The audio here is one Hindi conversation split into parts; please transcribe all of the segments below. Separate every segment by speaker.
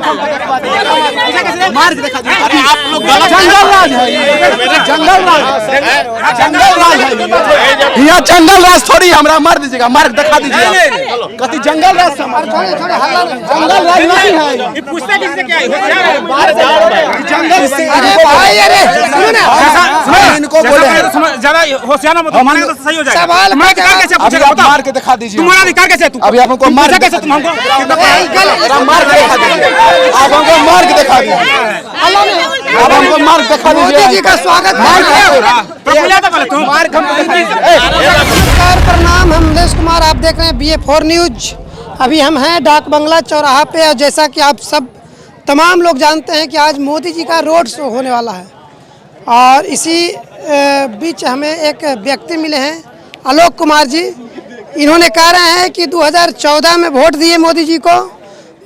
Speaker 1: मार के दिखा दीजिए। अरे आप लोग जंगल राज है, जंगल राज, जंगल राज है यहाँ, जंगल राज थोड़ी हमरा मार दीजिएगा, मार के दिखा दीजिए। कति जंगल राज, जंगल राज नहीं है।
Speaker 2: पूछता किससे क्या है?
Speaker 1: जंगल से
Speaker 3: अरे भाई, अरे सुनो ना,
Speaker 1: इनको बोले
Speaker 2: ज्यादा होशियार मत हो, मानेगा तो सही हो जाएगा।
Speaker 3: सवाल
Speaker 2: तुम्हारा अधिकार कैसे
Speaker 1: अभी
Speaker 2: पूछेगा?
Speaker 1: आप
Speaker 2: बताओ
Speaker 1: मार के दिखा दीजिए।
Speaker 2: तुम्हारा अधिकार कैसे है? तू
Speaker 1: अभी आप हमको मार
Speaker 2: कैसे तुम हमको
Speaker 1: मार के दिखा दीजिए। आप हमको मार के दिखा दीजिए। आप हमको मार के दिखा दीजिए।
Speaker 3: मोदी जी का स्वागत है। नमस्कार, प्रणाम, हम अमलेश कुमार, आप देख रहे हैं BA4 न्यूज। अभी हम हैं डाक बंगला चौराहा पे, और जैसा कि आप सब तमाम लोग जानते हैं कि आज मोदी जी का रोड शो होने वाला है, और इसी बीच हमें एक व्यक्ति मिले हैं, आलोक कुमार जी। इन्होंने कह रहे हैं कि 2014 में वोट दिए मोदी जी को,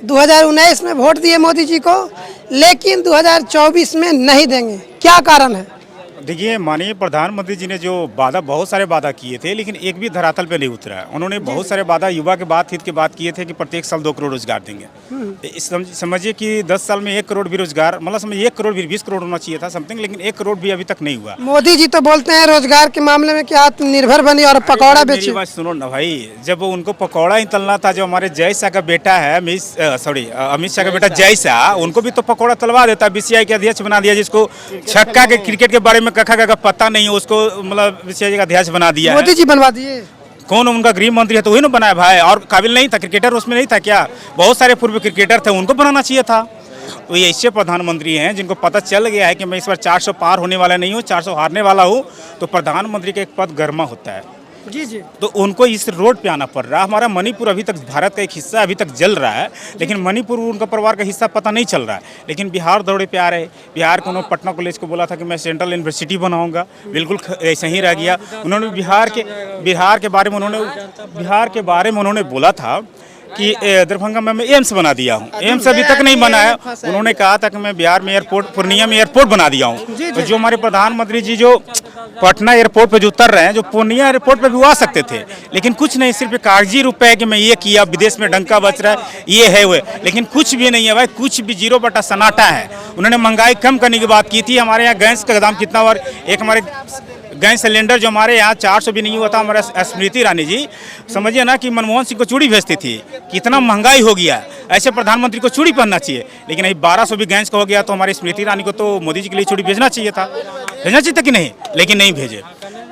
Speaker 3: 2019 में वोट दिए मोदी जी को, लेकिन 2024 में नहीं देंगे। क्या कारण है?
Speaker 4: देखिए, माननीय प्रधानमंत्री जी ने जो बहुत सारे वादा किए थे, लेकिन एक भी धरातल पे नहीं उतरा है। उन्होंने बहुत सारे वादा युवा के बात हित के बात किए थे कि प्रत्येक साल 2 करोड़ रोजगार देंगे। समझिए कि 10 साल में 1 करोड़ भी रोजगार, मतलब समझिए 1 करोड़ भी 20 करोड़ होना चाहिए था समथिंग, लेकिन 1 करोड़ भी अभी तक नहीं हुआ।
Speaker 3: मोदी जी तो बोलते हैं रोजगार के मामले में कि आत्मनिर्भर बनी और पकौड़ा बेची।
Speaker 4: बात सुनो ना भाई, जब उनको पकौड़ा ही तलना था, जो हमारे जय शाह का बेटा है, अमित शाह का बेटा जय शाह, उनको भी तो पकौड़ा तलवा देता। BCI के अध्यक्ष बना दिया, जिसको छक्का के क्रिकेट के बारे में कखा का पता नहीं है, उसको मतलब BCI का अध्यक्ष बना दिया।
Speaker 3: मोदी जी बनवा दिए।
Speaker 4: कौन उनका गृह मंत्री है? तो वही ना बनाया भाई, और काबिल नहीं था? क्रिकेटर उसमें नहीं था क्या? बहुत सारे पूर्व क्रिकेटर थे, उनको बनाना चाहिए था। तो ये ऐसे प्रधानमंत्री हैं जिनको पता चल गया है कि मैं इस बार 400 पार होने वाला नहीं हूँ, 400 हारने वाला हूँ। तो प्रधानमंत्री का एक पद गर्मा होता है,
Speaker 3: जी जी।
Speaker 4: तो उनको इस रोड पे आना पड़ रहा है। हमारा मणिपुर अभी तक भारत का एक हिस्सा अभी तक जल रहा है, लेकिन मणिपुर उनका परिवार का हिस्सा पता नहीं चल रहा है। लेकिन बिहार दौरे पे आ रहे। बिहार को उन्होंने पटना कॉलेज को बोला था कि मैं सेंट्रल यूनिवर्सिटी बनाऊंगा, बिल्कुल ऐसे ही रह गया। उन्होंने बिहार के बारे में उन्होंने बोला था कि दरभंगा में मैं एम्स बना दिया हूँ। एम्स अभी तक नहीं बना है। उन्होंने कहा था कि मैं बिहार में एयरपोर्ट, पूर्णिया में एयरपोर्ट बना दिया हूँ। तो जो हमारे प्रधानमंत्री जी जो पटना एयरपोर्ट पे जो उतर रहे हैं, जो पूर्णिया एयरपोर्ट पे भी आ सकते थे, लेकिन कुछ नहीं, सिर्फ कागजी रुपए कि मैं ये किया, विदेश में डंका बच रहा है, ये है वो, लेकिन कुछ भी नहीं है भाई, कुछ भी 0 बटा सन्नाटा है। उन्होंने महंगाई कम करने की बात की थी। हमारे यहाँ गैस का दाम कितना, और एक हमारे गैस सिलेंडर जो हमारे यहाँ 400 भी नहीं हुआ था, हमारा स्मृति ईरानी जी समझिए ना कि मनमोहन सिंह को चूड़ी भेजती थी। कितना महंगाई हो गया, ऐसे प्रधानमंत्री को चूड़ी पहनना चाहिए। लेकिन अभी 1200 भी गैस का हो गया, तो हमारी स्मृति ईरानी को तो मोदी जी के लिए चूड़ी भेजना चाहिए था कि नहीं, लेकिन नहीं भेजे।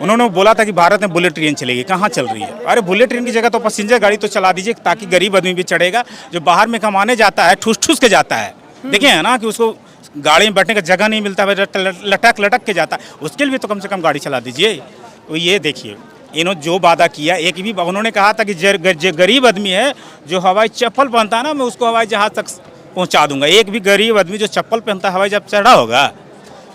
Speaker 4: उन्होंने बोला था कि भारत में बुलेट ट्रेन चलेगी, कहाँ चल रही है? अरे बुलेट ट्रेन की जगह तो पैसेंजर गाड़ी तो चला दीजिए, ताकि गरीब आदमी भी चढ़ेगा, जो बाहर में कमाने जाता है, ठूस ठूस के जाता है। देखे है ना कि उसको गाड़ी में बैठने का जगह नहीं मिलता, लटक के जाता है, उसके लिए भी तो कम से कम गाड़ी चला दीजिए। तो ये देखिए, इन्होंने जो वादा किया, एक भी उन्होंने कहा था कि जो गरीब आदमी है, जो हवाई चप्पल पहनता है ना, मैं उसको हवाई जहाज तक पहुंचा दूंगा। एक भी गरीब आदमी जो चप्पल पहनता है, हवाई जहाज चढ़ा होगा?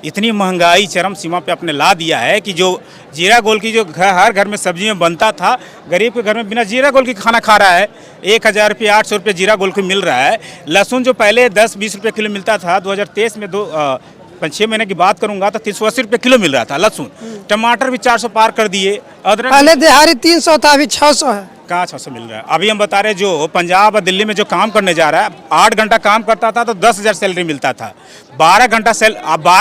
Speaker 4: इतनी महंगाई चरम सीमा पे आपने ला दिया है कि जो जीरा गोल की जो हर घर में सब्जी में बनता था, गरीब के घर में बिना जीरा गोल की खाना खा रहा है। 1000 रुपये 800 रुपये जीरा गोल की मिल रहा है। लहसुन जो पहले 10-20 रुपये किलो मिलता था, 2023 में 5-6 महीने की बात करूंगा तो 380 रुपये किलो मिल रहा था लहसुन। टमाटर भी 400 पार कर दिए। अदरक
Speaker 3: पहले दिहाड़ी 300 था, अभी 600 है।
Speaker 4: कहाँ 600 मिल रहा है? अभी हम बता रहे, जो पंजाब और दिल्ली में जो काम करने जा रहा है, 8 घंटा काम करता था तो 10,000 सैलरी मिलता था। 12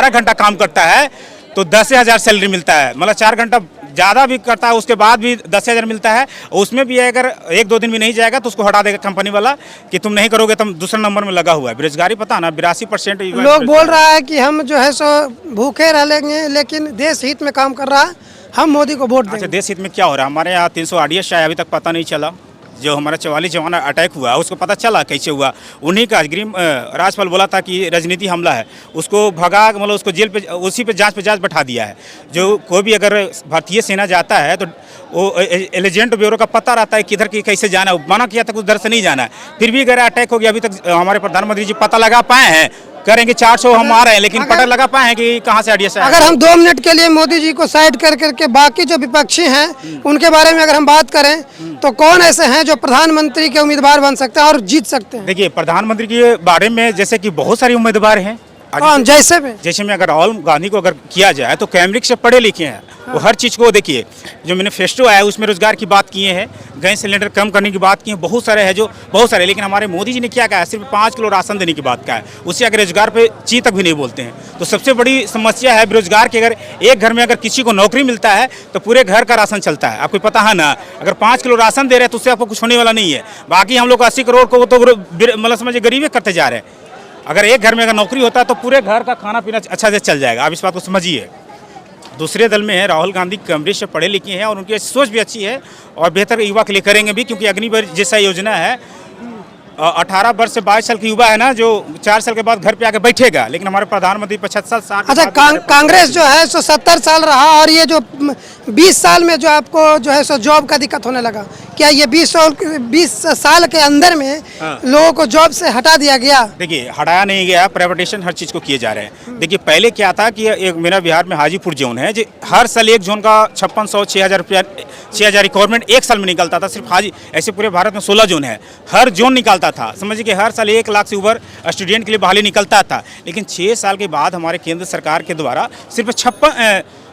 Speaker 4: घंटा काम करता है तो 10,000 सैलरी मिलता है, मतलब 4 घंटा ज़्यादा भी करता है, उसके बाद भी 10,000 मिलता है। उसमें भी अगर 1-2 दिन भी नहीं जाएगा तो उसको हटा देगा कंपनी वाला कि तुम नहीं करोगे, तुम दूसरा नंबर में लगा हुआ है। बेरोजगारी पता ना 82%
Speaker 3: लोग बोल रहा है कि हम जो है सो भूखे रह लेंगे, लेकिन देश हित में काम कर रहा है, हम मोदी को वोट देंगे।
Speaker 4: अच्छा, देश हित में क्या हो रहा है? हमारे यहाँ 300 RDS शायद अभी तक पता नहीं चला। जो हमारा 44 जवान अटैक हुआ, उसको पता चला कैसे हुआ? उन्हीं का राज्यपाल बोला था कि राजनीति हमला है, उसको भगा, मतलब उसको जेल पे, उसी पे जांच बैठा दिया है। जो कोई भी अगर भारतीय सेना जाता है तो वो एजेंट ब्यूरो का पता रहता है किधर की कैसे जाना है। मना किया था उस दर से नहीं जाना है, फिर भी अगर अटैक हो गया। अभी तक हमारे प्रधानमंत्री जी पता लगा पाए हैं? करेंगे 400 हम आ रहे हैं, लेकिन पता लगा पाए हैं कि कहाँ से RDS है?
Speaker 3: अगर हम 2 मिनट के लिए मोदी जी को साइड कर करके बाकी जो विपक्षी हैं उनके बारे में अगर हम बात करें, तो कौन ऐसे हैं जो प्रधानमंत्री के उम्मीदवार बन सकते हैं और जीत सकते हैं?
Speaker 4: देखिए, प्रधानमंत्री के बारे में जैसे कि बहुत सारे उम्मीदवार हैं,
Speaker 3: कौन जैसे में?
Speaker 4: जैसे में अगर राहुल गांधी को अगर किया जाए तो कैमरिक से पढ़े लिखे हैं, वो हर चीज़ को देखिए, जो मैनिफेस्टो आया उसमें रोजगार की बात किए हैं, गैस सिलेंडर कम करने की बात की है, बहुत सारे हैं जो बहुत सारे, लेकिन हमारे मोदी जी ने क्या कहा है, सिर्फ 5 किलो राशन देने की बात कहा है, उससे अगर रोजगार पे ची तक भी नहीं बोलते हैं। तो सबसे बड़ी समस्या है बेरोजगार की। अगर एक घर में अगर किसी को नौकरी मिलता है तो पूरे घर का राशन चलता है, आपको पता है ना। अगर 5 किलो राशन दे रहे हैं तो उससे आपको कुछ होने वाला नहीं है। बाकी हम लोग 80 करोड़ को तो मतलब समझिए गरीबी करते जा रहे हैं। अगर एक घर में अगर नौकरी होता है तो पूरे घर का खाना पीना अच्छा से चल जाएगा, आप इस बात को समझिए। दूसरे दल में है राहुल गांधी, कैम्ब्रिज से पढ़े लिखे हैं और उनकी सोच भी अच्छी है और बेहतर युवा के लिए करेंगे भी, क्योंकि अग्निवीर जैसा योजना है 18 वर्ष से 22 साल की युवा है ना, जो 4 साल के बाद घर पे आके बैठेगा, लेकिन हमारे प्रधानमंत्री 75 साल।
Speaker 3: अच्छा, कांग्रेस जो है सो 70 साल रहा और ये जो 20 साल में जो आपको जो है सो जॉब का दिक्कत होने लगा, क्या ये 20 साल के अंदर में लोगों को जॉब से हटा दिया गया?
Speaker 4: देखिए, हटाया नहीं गया, प्राइवेटाइजेशन हर चीज़ को किए जा रहे हैं। देखिए, पहले क्या था कि एक मेरा बिहार में हाजीपुर जोन है, जो हर साल एक जोन का 5600 6000 रुपया 6000 रिक्वायरमेंट एक साल में निकलता था, सिर्फ ऐसे पूरे भारत में 16 जोन है, हर जोन निकालता था। समझिए कि हर साल 1 लाख से ऊपर स्टूडेंट के लिए बहाली निकलता था, लेकिन 6 साल के बाद हमारे केंद्र सरकार के द्वारा सिर्फ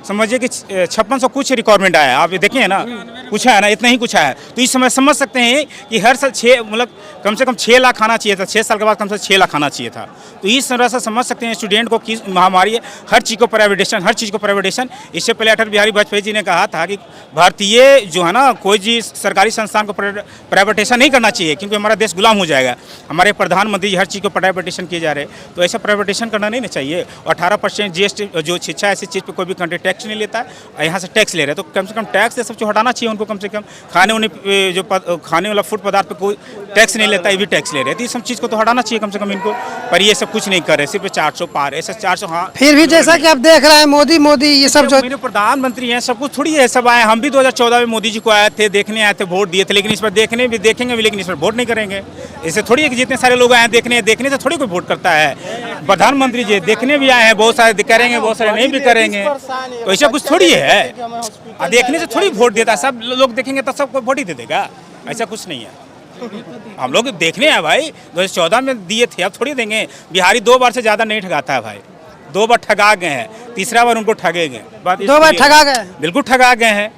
Speaker 4: 5600 कुछ रिक्वायरमेंट आया है। आप ये देखें ना, कुछ है ना, इतना ही कुछ है। तो इस समय समझ सकते हैं कि हर साल मतलब कम से कम 6 लाख आना चाहिए था, 6 साल के बाद कम से कम 6 लाख आना चाहिए था। तो इस तरह से समझ सकते हैं स्टूडेंट को किस महामारी है, हर चीज़ को प्राइवेटेशन, हर चीज़ को प्राइवेटेशन। इससे पहले अटल बिहारी वाजपेयी जी ने कहा था कि भारतीय जो है ना, कोई भी सरकारी संस्थान को प्राइवेटेशन नहीं करना चाहिए, क्योंकि हमारा देश गुलाम हो जाएगा। हमारे प्रधानमंत्री जी हर चीज़ को प्राइवेटेशन किए जा रहे हैं, तो ऐसा प्राइवेटेशन करना नहीं चाहिए। 18% GST जो शिक्षा ऐसी चीज़ पर कोई भी कंट्री टैक्स नहीं लेता है, यहाँ से टैक्स ले रहे हैं, तो कम से कम टैक्स से सब चीज़ हटाना चाहिए उनको। कम से कम खाने वाला फूड पदार्थ पे कोई टैक्स नहीं लेता, ये भी टैक्स ले रहे हैं, तो ये सब चीज़ को तो हटाना चाहिए कम से कम इनको। पर ये सब कुछ नहीं कर रहे, सिर्फ 400 पार, ऐसा 400। हाँ,
Speaker 3: फिर भी जैसा कि आप देख रहे हैं मोदी ये सब जो
Speaker 4: मेरे प्रधानमंत्री हैं, सब कुछ थोड़ी है, सब आए। हम भी 2014 में मोदी जी को आए थे, देखने आए थे, वोट दिए थे, लेकिन इस पर देखेंगे भी, लेकिन इस पर वोट नहीं करेंगे। ऐसे थोड़ी है कि जितने सारे लोग आए देखने से थोड़ी कोई वोट करता है। प्रधानमंत्री जी देखने भी आए हैं, बहुत सारे करेंगे, बहुत सारे नहीं भी करेंगे, तो ऐसा कुछ थोड़ी है। देखने से थोड़ी वोट देता है, सब लोग देखेंगे तो सबको वोट ही दे देगा, ऐसा कुछ नहीं है। हम लोग देखने हैं भाई, 2014 में दिए थे, अब थोड़ी देंगे। बिहारी 2 बार से ज़्यादा नहीं ठगाता है भाई, 2 बार ठगा गए हैं, तीसरा बार उनको ठगेंगे।
Speaker 3: 2 बार ठगा गए?
Speaker 4: बिल्कुल ठगा गए हैं,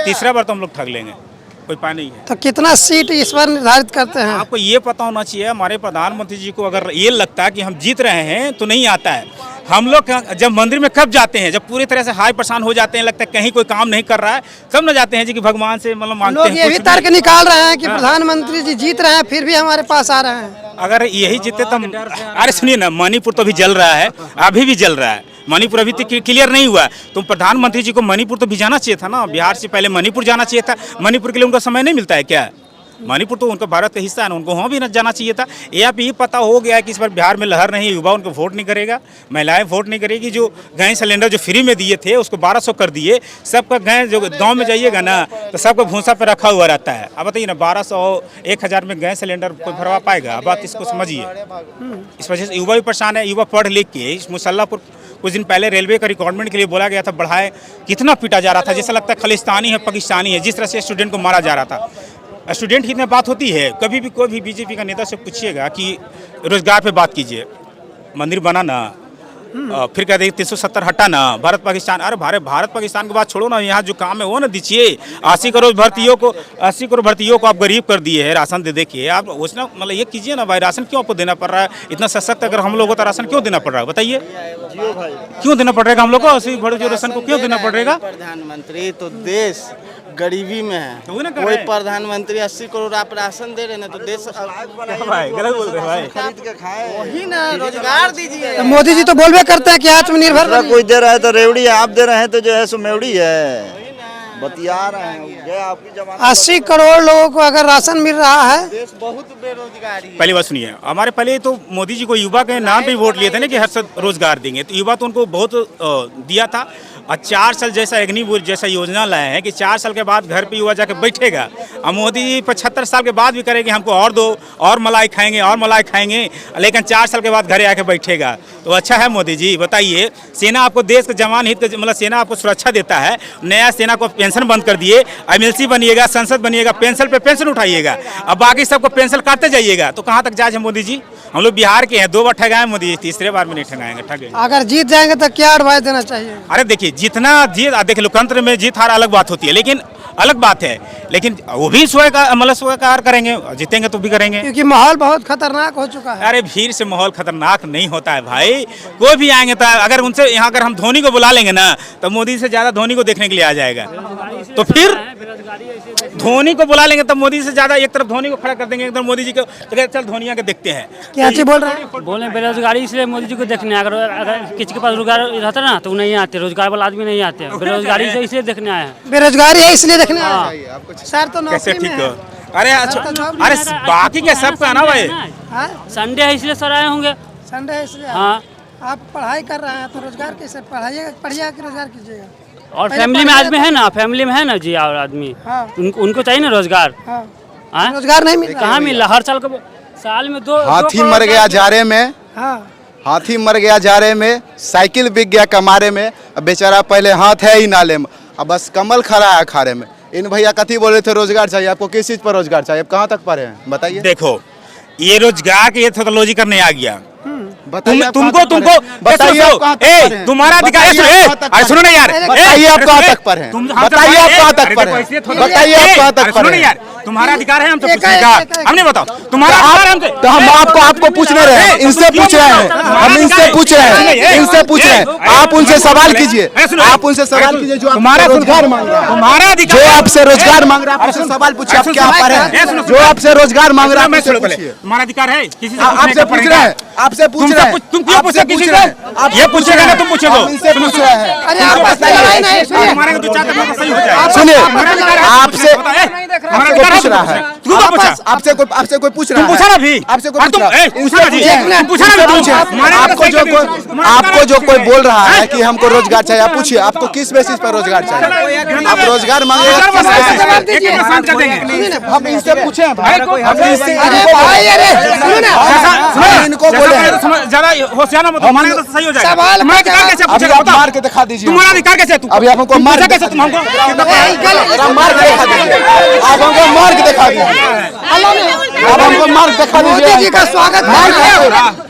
Speaker 4: तीसरा बार तो हम लोग ठग लेंगे, कोई पानी नहीं है।
Speaker 3: तो कितना सीट इस बार निर्धारित करते हैं?
Speaker 4: आपको ये पता होना चाहिए, हमारे प्रधानमंत्री जी को अगर ये लगता है कि हम जीत रहे हैं तो नहीं आता है। हम लोग जब मंदिर में कब जाते हैं, जब पूरी तरह से हाई परेशान हो जाते हैं, लगता है कहीं कोई काम नहीं कर रहा है, कब न जाते हैं जी कि भगवान से मतलब मांगते हैं।
Speaker 3: लोग ये भी तर्क निकाल रहे हैं कि प्रधानमंत्री जी जीत रहे हैं फिर भी हमारे पास आ रहे हैं।
Speaker 4: अगर यही जीते तो अरे सुनिए ना, मणिपुर तो अभी जल रहा है, अभी भी जल रहा है, मणिपुर अभी तक क्लियर नहीं हुआ है। तो प्रधानमंत्री जी को मणिपुर तो भी जाना चाहिए था ना, बिहार से पहले मणिपुर जाना चाहिए था। मणिपुर के लिए उनका समय नहीं मिलता है क्या? मणिपुर तो उनका भारत का हिस्सा है ना, उनको वहाँ भी न जाना चाहिए था। या भी पता हो गया कि इस बार बिहार में लहर नहीं, युवा उनको वोट नहीं करेगा, महिलाएं वोट नहीं करेगी। जो गैस सिलेंडर जो फ्री में दिए थे उसको 1200 कर दिए, सबका गैस जो गांव में जाइएगा ना तो सबका भूसा पे रखा हुआ रहता है। अब बताइए ना, 1200 1000 में गैस सिलेंडर कोई भरवा पाएगा? अब बात इसको समझिए। इस वजह से युवा भी परेशान है। युवा पढ़ लिख के इस मुसल्लापुर कुछ दिन पहले रेलवे का रिक्वायरमेंट के लिए बोला गया था, बढ़ाए, कितना पीटा जा रहा था, जैसा लगता है खालिस्तानी है, पाकिस्तानी है, जिस तरह से स्टूडेंट को मारा जा रहा था। स्टूडेंट की इतनी बात होती है? कभी भी कोई भी बीजेपी का नेता से पूछिएगा कि रोजगार पे बात कीजिए, मंदिर बना ना, फिर कहते हैं 370 हटा ना, भारत पाकिस्तान। अरे भारत पाकिस्तान की बात छोड़ो ना, यहाँ जो काम है वो ना दीजिए। 80 करोड़ भर्तियों को आप गरीब कर दिए है राशन दे के। आप उसना मतलब ये कीजिए ना भाई, राशन क्यों आपको देना पड़ रहा है? इतना सशक्त अगर हम लोग होता, राशन क्यों देना पड़ रहा है बताइए? क्यों देना पड़ेगा हम लोग को? ऐसे बड़े जो राशन को क्यों देना पड़ेगा?
Speaker 5: प्रधानमंत्री तो देश गरीबी में है, कोई प्रधानमंत्री 80 करोड़ आप राशन दे रहे हैं तो देश
Speaker 4: भाई गलत बोल रहे भाई,
Speaker 5: खरीद के खाए, वही ना, रोजगार दीजिए।
Speaker 3: तो मोदी जी तो बोलबे करते हैं कि आत्मनिर्भर
Speaker 5: कोई दे रहा है तो रेवड़ी है, आप दे रहे हैं तो जो है सो मेवड़ी है, बतिया रहे हैं। आपकी जमाना
Speaker 3: 80 करोड़ लोगों को अगर राशन मिल रहा है,
Speaker 5: देश बहुत बेरोजगारी है।
Speaker 4: पहली बात सुनिए, हमारे पहले तो मोदी जी को युवा के नाम पे वोट लिए थे ना कि हर सब रोजगार देंगे, तो युवा तो उनको बहुत दिया था। और 4 साल जैसा अग्निवीर जैसा योजना लाए हैं कि 4 साल के बाद घर पे युवा जाके बैठेगा। और मोदी जी 75 साल के बाद भी करेंगे हमको और दो, और मलाई खाएंगे, और मलाई खाएंगे, लेकिन 4 साल के बाद घरे आके बैठेगा। तो अच्छा है मोदी जी, बताइए। सेना आपको देश के जवान हित मतलब सेना आपको सुरक्षा देता है। नया सेना को पेंशन बंद कर दिए, MLC बनिएगा, संसद बनिएगा, पेंशन पे पेंशन उठाइएगा, अब बाकी सबको पेंशन काटते जाइएगा। तो कहाँ तक जाए है मोदी जी? हम लोग बिहार के हैं, 2 बार ठगाए मोदी जी, तीसरे बार में नहीं ठगाएंगे, ठगेंगे।
Speaker 3: अगर जीत जाएंगे तो क्या एडवाइस देना चाहिए?
Speaker 4: अरे देखिए, जितना जीत देखिए लोकतंत्र में जीत हार अलग बात होती है, लेकिन अलग बात है, लेकिन वो भी स्वयं का मतलब स्वीकार करेंगे, जीतेंगे तो भी करेंगे।
Speaker 3: क्योंकि माहौल बहुत खतरनाक हो चुका है।
Speaker 4: अरे भीड़ से माहौल खतरनाक नहीं होता है भाई, कोई भी आएंगे तो अगर उनसे यहाँ अगर हम धोनी को बुला लेंगे ना तो मोदी से ज्यादा धोनी को देखने के लिए आ जाएगा। तो फिर धोनी को बुला लेंगे तो मोदी से ज्यादा एक तरफ धोनी को खड़ा कर देंगे, एक तरफ मोदी जी को, तो चल धोनिया के देखते हैं।
Speaker 3: क्या चीज बोल रहे हैं?
Speaker 6: बोले बेरोजगारी इसलिए मोदी जी को देखने, अगर किसी के पास रोजगार रहता ना तो वो नहीं आते, रोजगार वाला आदमी नहीं आते, बेरोजगारी से इसलिए देखने आए हैं।
Speaker 3: बेरोजगारी है इसलिए देखने आए हैं। सर तो
Speaker 4: कैसे
Speaker 3: नौकरी
Speaker 4: ठीक
Speaker 3: में
Speaker 4: हो?
Speaker 3: है।
Speaker 4: अरे अच्छा, अरे बाकी के सब का ना भाई,
Speaker 3: हाँ?
Speaker 6: संडे है इसलिए सर आए होंगे।
Speaker 3: संडे है इसलिए।
Speaker 6: हाँ,
Speaker 3: आप पढ़ाई कर रहे हैं तो रोजगार कैसे पढ़ाइएगा, पढ़िए कि रोजगार कीजिएगा?
Speaker 6: और
Speaker 3: पहले
Speaker 6: फैमिली में
Speaker 3: पढ़ाई
Speaker 6: आदमी है ना, फैमिली में है ना जी और आदमी,
Speaker 3: हाँ।
Speaker 6: उनको चाहिए ना रोजगार।
Speaker 3: हाँ।
Speaker 6: हाँ?
Speaker 3: रोजगार नहीं मिल रहा।
Speaker 6: कहाँ मिल रहा? हर साल में दो
Speaker 1: हाथी
Speaker 6: करोड़
Speaker 1: मर गया
Speaker 6: का-
Speaker 1: जारे में,
Speaker 3: हाँ।
Speaker 1: हाथी मर गया जारे में, साइकिल बिक गया कमारे में, अब बेचारा पहले हाथ है ही नाले में, अब बस कमल खड़ा है अखाड़े में। इन भैया कथी बोले थे रोजगार चाहिए, आपको किस चीज पर रोजगार चाहिए, आप कहाँ तक पढ़े हैं बताइए?
Speaker 4: देखो ये रोजगार के एथोलॉजी करने आ गया।
Speaker 1: बताइए आप
Speaker 4: तुमको
Speaker 1: कहाँ तक
Speaker 4: तुमको
Speaker 1: पढ़े हैं? बताइए आप कहाँ तक पढ़े हैं?
Speaker 4: तुम्हारा अधिकार है,
Speaker 1: बताइए आप कहाँ तक
Speaker 4: अरे सुनो ना यार,
Speaker 1: पढ़े हैं? बताइए आप कहाँ तक पढ़े हैं? बताइए आप कहाँ तक पढ़े हैं? बताइए आप कहाँ तक
Speaker 4: सुनो ना
Speaker 1: पढ़े हैं?
Speaker 4: यार, तुम्हारा अधिकार है हमसे
Speaker 3: एक-
Speaker 4: पूछने का,
Speaker 3: एक- एक-
Speaker 4: हमने बताओ तुम्हारा अधिकार है हमसे।
Speaker 1: तो हम आपको पूछ नहीं रहे हैं, इनसे पूछ रहे हैं, हम इनसे पूछ रहे हैं, इनसे पूछ रहे हैं। आप उनसे सवाल कीजिए, आप उनसे सवाल कीजिए जो
Speaker 4: तुम्हारा
Speaker 1: आपसे रोजगार मांग रहा है,
Speaker 4: तुम्हारा अधिकार
Speaker 1: जो आपसे रोजगार मांग रहा है, आप उससे सवाल पूछिए, आप क्या पढ़े हैं? जो आपसे रोजगार मांग रहा है, आप उससे पूछिए।
Speaker 4: तुम्हारा अधिकार है किसी से
Speaker 1: आपसे पूछ रहे हैं, आपसे पूछ रहे हैं,
Speaker 4: तुम क्यों पूछे किसी से? ये पूछेगा ना तुम पूछेगा,
Speaker 1: हम इनसे पूछ रहे हैं।
Speaker 3: अरे आपस में लड़ाई नहीं, सुनिए।
Speaker 4: हमारे को तो चाहते हैं सही हो जाए।
Speaker 1: सुनिए, आपसे
Speaker 4: हमारा
Speaker 1: कोई पूछ रहा है,
Speaker 4: तू क्या पूछा?
Speaker 1: आपसे कोई पूछ रहा है,
Speaker 4: तुम पूछा ना भी?
Speaker 1: आपसे कोई
Speaker 4: हाँ,
Speaker 1: पूछ
Speaker 4: तुम-
Speaker 1: रहा है,
Speaker 4: ए, पूछा ना जी?
Speaker 1: इनसे
Speaker 4: तुम पूछा ना भी?
Speaker 1: पूछिए।
Speaker 4: हमारे को तो
Speaker 1: आपको
Speaker 4: सही
Speaker 1: जो
Speaker 4: कर
Speaker 1: कोई
Speaker 4: दीजिए।
Speaker 1: आपको जो कोई बोल रहा है कि हमको रोजगार चाहिए, आप पूछिए आपको किस बेसिस पर रोजगार चाहिए, आप रोजगार मांगेगा किस बेसिस
Speaker 3: जवाब
Speaker 1: पर?
Speaker 3: दीजिए।
Speaker 4: एक शांत कर देंगे।
Speaker 3: सुनिए ना।
Speaker 1: हम इनसे पूछे हैं भाई, हम इनसे
Speaker 3: अरे भाई, अरे सुनो ना।
Speaker 1: हम इनको बोले हैं,
Speaker 4: ज्यादा होशियार मत हमारे तो सही हो जाएगा।
Speaker 3: सवाल
Speaker 4: तुम्हारा
Speaker 3: का
Speaker 4: अधिकार कैसे
Speaker 1: अभी
Speaker 4: पूछेगा
Speaker 1: आप
Speaker 4: बताओ?
Speaker 1: मार के दिखा दीजिए,
Speaker 4: तुम्हारा अधिकार कैसे है? तू
Speaker 1: अभी आप हमको मार
Speaker 4: पूछा
Speaker 1: के
Speaker 4: कैसे तुम हमको?
Speaker 1: आप मार के दिखा दीजिए, आप हमको मार के दिखा दीजिए, आप हमको मार के दिखा
Speaker 3: मोदी
Speaker 1: दीजिए।
Speaker 3: जी का स्वागत है।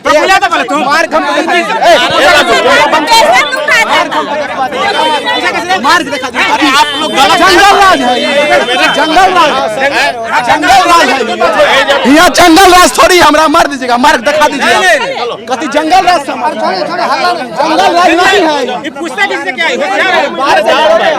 Speaker 4: तो बोला था पहले तुम
Speaker 1: मार के हमको दिखा दीजिए, मार के दिखा दीजिए। अरे आप लोग जंगल राज है, ये जंगल राज है, जंगल राज है, यहाँ जंगल राज थोड़ी हमरा मार दीजिएगा, मार के दिखा दीजिए। कति जंगल राज से हमारा
Speaker 3: थोड़े हल्ला नहीं।
Speaker 1: जंगल राज नहीं है।
Speaker 4: ये पूछता किससे क्या है? होशियार है।